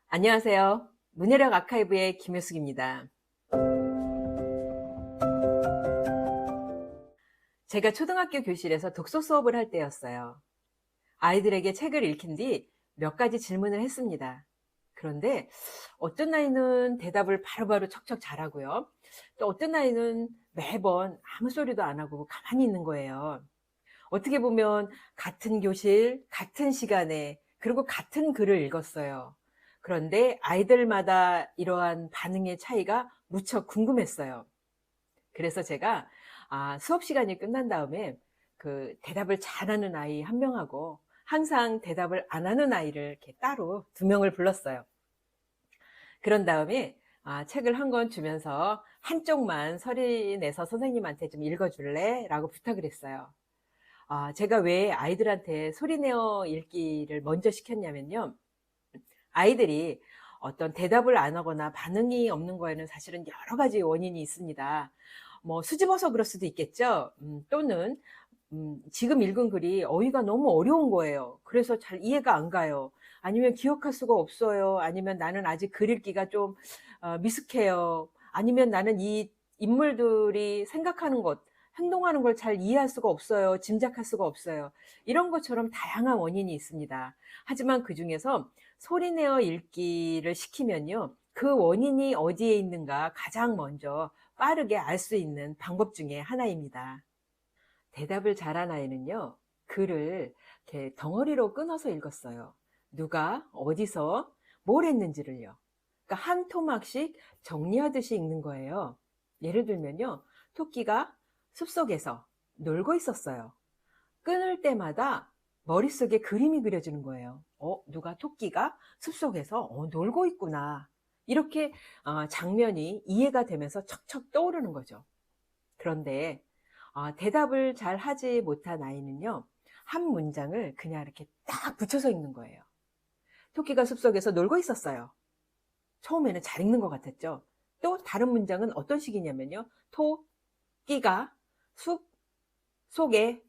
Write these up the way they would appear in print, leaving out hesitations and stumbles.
안녕하세요. 문해력 아카이브의 김효숙입니다. 제가 초등학교 교실에서 독서 수업을 할 때였어요. 아이들에게 책을 읽힌 뒤 몇 가지 질문을 했습니다. 그런데 어떤 아이는 대답을 바로바로 척척 잘하고요. 또 어떤 아이는 매번 아무 소리도 안 하고 가만히 있는 거예요. 어떻게 보면 같은 교실, 같은 시간에, 그리고 같은 글을 읽었어요. 그런데 아이들마다 이러한 반응의 차이가 무척 궁금했어요. 그래서 제가 수업 시간이 끝난 다음에 그 대답을 잘하는 아이 한 명하고 항상 대답을 안 하는 아이를 이렇게 따로 두 명을 불렀어요. 그런 다음에 책을 한 권 주면서 한쪽만 소리 내서 선생님한테 좀 읽어줄래? 라고 부탁을 했어요. 제가 왜 아이들한테 소리내어 읽기를 먼저 시켰냐면요. 아이들이 어떤 대답을 안 하거나 반응이 없는 거에는 사실은 여러 가지 원인이 있습니다. 뭐 수줍어서 그럴 수도 있겠죠. 또는 지금 읽은 글이 어휘가 너무 어려운 거예요. 그래서 잘 이해가 안 가요. 아니면 기억할 수가 없어요. 아니면 나는 아직 글 읽기가 좀 미숙해요. 아니면 나는 이 인물들이 생각하는 것, 행동하는 걸 잘 이해할 수가 없어요. 짐작할 수가 없어요. 이런 것처럼 다양한 원인이 있습니다. 하지만 그 중에서 소리내어 읽기를 시키면요. 그 원인이 어디에 있는가 가장 먼저 빠르게 알 수 있는 방법 중에 하나입니다. 대답을 잘한 아이는요, 글을 이렇게 덩어리로 끊어서 읽었어요. 누가, 어디서, 뭘 했는지를요. 그러니까 한 토막씩 정리하듯이 읽는 거예요. 예를 들면요, 토끼가 숲속에서 놀고 있었어요. 끊을 때마다 머릿속에 그림이 그려지는 거예요. 누가 토끼가 숲속에서 놀고 있구나. 이렇게 장면이 이해가 되면서 척척 떠오르는 거죠. 그런데 대답을 잘 하지 못한 아이는요, 한 문장을 그냥 이렇게 딱 붙여서 읽는 거예요. 토끼가 숲속에서 놀고 있었어요. 처음에는 잘 읽는 것 같았죠. 또 다른 문장은 어떤 식이냐면요. 토끼가 숲 속에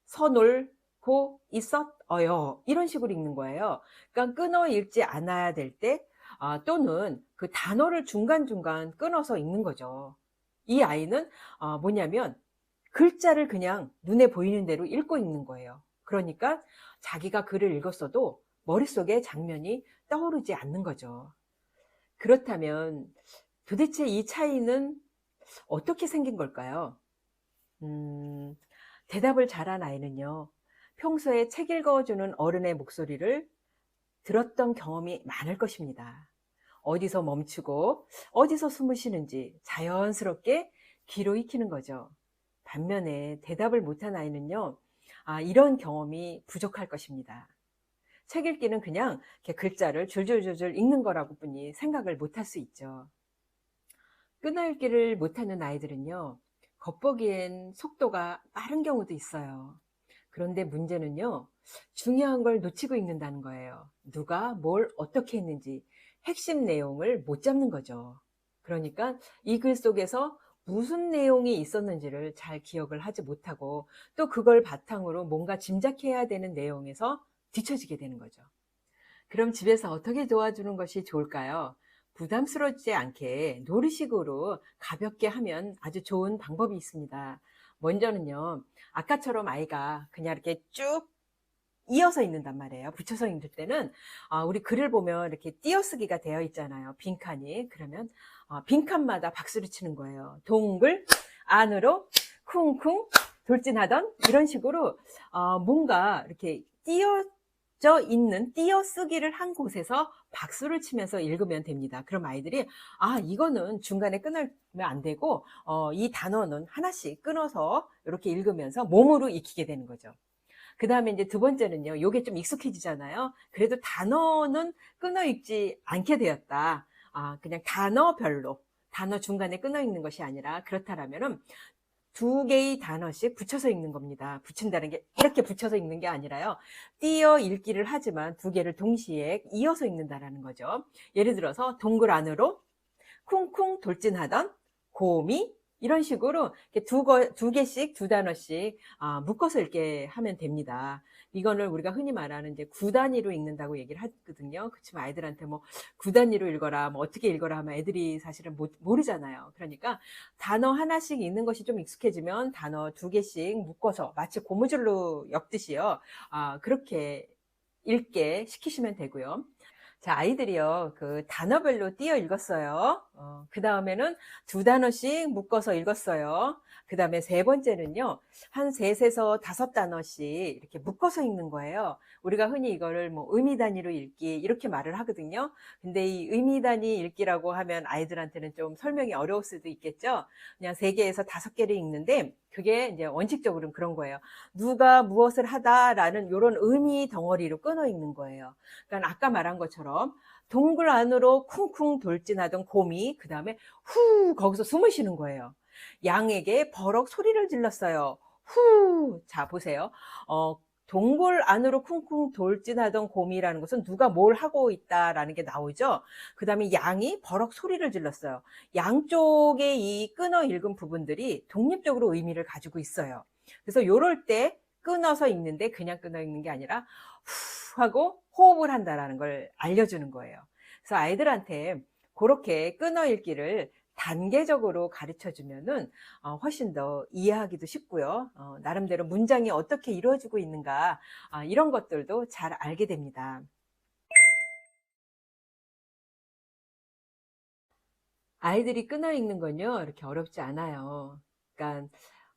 서놀고 있었어요. 이런 식으로 읽는 거예요. 그러니까 끊어 읽지 않아야 될 때, 또는 그 단어를 중간중간 끊어서 읽는 거죠. 이 아이는 뭐냐면 글자를 그냥 눈에 보이는 대로 읽고 있는 거예요. 그러니까 자기가 글을 읽었어도 머릿속에 장면이 떠오르지 않는 거죠. 그렇다면 도대체 이 차이는 어떻게 생긴 걸까요? 음, 대답을 잘한 아이는요, 평소에 책 읽어주는 어른의 목소리를 들었던 경험이 많을 것입니다. 어디서 멈추고 어디서 숨을 쉬는지 자연스럽게 귀로 익히는 거죠. 반면에 대답을 못한 아이는요, 이런 경험이 부족할 것입니다. 책 읽기는 그냥 이렇게 글자를 줄줄줄줄 읽는 거라고 뿐이 생각을 못할 수 있죠. 끊어읽기를 못하는 아이들은요, 겉보기엔 속도가 빠른 경우도 있어요. 그런데 문제는요, 중요한 걸 놓치고 읽는다는 거예요. 누가 뭘 어떻게 했는지 핵심 내용을 못 잡는 거죠. 그러니까 이 글 속에서 무슨 내용이 있었는지를 잘 기억을 하지 못하고 또 그걸 바탕으로 뭔가 짐작해야 되는 내용에서 뒤처지게 되는 거죠. 그럼 집에서 어떻게 도와주는 것이 좋을까요? 부담스럽지 않게 놀이식으로 가볍게 하면 아주 좋은 방법이 있습니다. 먼저는요, 아까처럼 아이가 그냥 이렇게 쭉 이어서 읽는단 말이에요. 붙여서 읽을 때는 우리 글을 보면 이렇게 띄어쓰기가 되어 있잖아요. 빈칸이. 그러면 빈칸마다 박수를 치는 거예요. 동글 안으로 쿵쿵 돌진하던 이런 식으로 뭔가 이렇게 띄어져 있는 띄어쓰기를 한 곳에서 박수를 치면서 읽으면 됩니다. 그럼 아이들이 이거는 중간에 끊으면 안 되고 이 단어는 하나씩 끊어서 이렇게 읽으면서 몸으로 익히게 되는 거죠. 그 다음에 이제 두 번째는요, 요게 좀 익숙해지잖아요. 그래도 단어는 끊어 읽지 않게 되었다. 그냥 단어별로, 단어 중간에 끊어 읽는 것이 아니라, 그렇다라면은 두 개의 단어씩 붙여서 읽는 겁니다. 붙인다는 게 이렇게 붙여서 읽는 게 아니라요. 띄어 읽기를 하지만 두 개를 동시에 이어서 읽는다라는 거죠. 예를 들어서 동굴 안으로 쿵쿵 돌진하던 곰이 이런 식으로 두 개씩 두 단어씩 묶어서 읽게 하면 됩니다. 이거를 우리가 흔히 말하는 이제 구 단위로 읽는다고 얘기를 하거든요. 그치만 아이들한테 뭐 구 단위로 읽어라, 뭐 어떻게 읽어라 하면 애들이 사실은 모르잖아요. 그러니까 단어 하나씩 읽는 것이 좀 익숙해지면 단어 두 개씩 묶어서 마치 고무줄로 엮듯이요. 그렇게 읽게 시키시면 되고요. 자, 아이들이요, 그 단어별로 띄어 읽었어요. 그 다음에는 두 단어씩 묶어서 읽었어요. 그 다음에 세 번째는요, 한 셋에서 다섯 단어씩 이렇게 묶어서 읽는 거예요. 우리가 흔히 이거를 뭐 의미 단위로 읽기 이렇게 말을 하거든요. 근데 이 의미 단위 읽기라고 하면 아이들한테는 좀 설명이 어려울 수도 있겠죠. 그냥 세 개에서 다섯 개를 읽는데 그게 이제 원칙적으로는 그런 거예요. 누가 무엇을 하다라는 이런 의미 덩어리로 끊어 읽는 거예요. 그러니까 아까 말한 것처럼 동굴 안으로 쿵쿵 돌진하던 곰이 그 다음에 후 거기서 숨을 쉬는 거예요. 양에게 버럭 소리를 질렀어요. 후. 자, 보세요. 동굴 안으로 쿵쿵 돌진하던 곰이라는 것은 누가 뭘 하고 있다라는 게 나오죠. 그 다음에 양이 버럭 소리를 질렀어요. 양쪽의 이 끊어 읽은 부분들이 독립적으로 의미를 가지고 있어요. 그래서 요럴 때 끊어서 읽는데 그냥 끊어 읽는 게 아니라 후 하고 호흡을 한다라는 걸 알려주는 거예요. 그래서 아이들한테 그렇게 끊어 읽기를 단계적으로 가르쳐 주면은 훨씬 더 이해하기도 쉽고요. 나름대로 문장이 어떻게 이루어지고 있는가, 이런 것들도 잘 알게 됩니다. 아이들이 끊어 읽는 건요, 이렇게 어렵지 않아요. 그러니까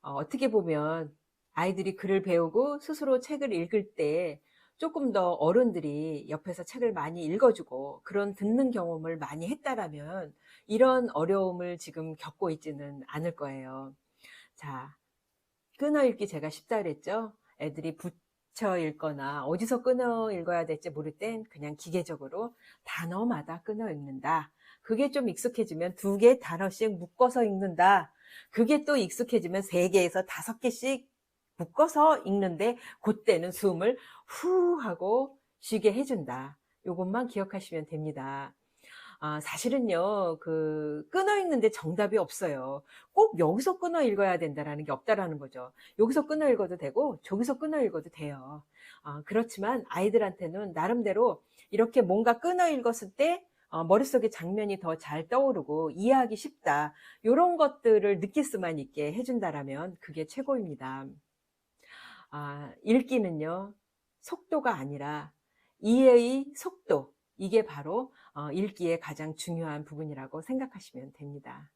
어떻게 보면 아이들이 글을 배우고 스스로 책을 읽을 때 조금 더 어른들이 옆에서 책을 많이 읽어주고 그런 듣는 경험을 많이 했다라면 이런 어려움을 지금 겪고 있지는 않을 거예요. 자, 끊어 읽기 제가 쉽다 그랬죠? 애들이 붙여 읽거나 어디서 끊어 읽어야 될지 모를 땐 그냥 기계적으로 단어마다 끊어 읽는다. 그게 좀 익숙해지면 두 개 단어씩 묶어서 읽는다. 그게 또 익숙해지면 세 개에서 다섯 개씩 묶어서 읽는데 그때는 숨을 후 하고 쉬게 해준다. 요것만 기억하시면 됩니다. 사실은요, 끊어 읽는데 정답이 없어요. 꼭 여기서 끊어 읽어야 된다라는 게 없다라는 거죠. 여기서 끊어 읽어도 되고, 저기서 끊어 읽어도 돼요. 그렇지만 아이들한테는 나름대로 이렇게 뭔가 끊어 읽었을 때, 머릿속에 장면이 더 잘 떠오르고 이해하기 쉽다. 이런 것들을 느낄 수만 있게 해준다라면 그게 최고입니다. 읽기는요, 속도가 아니라 이해의 속도. 이게 바로 읽기의 가장 중요한 부분이라고 생각하시면 됩니다.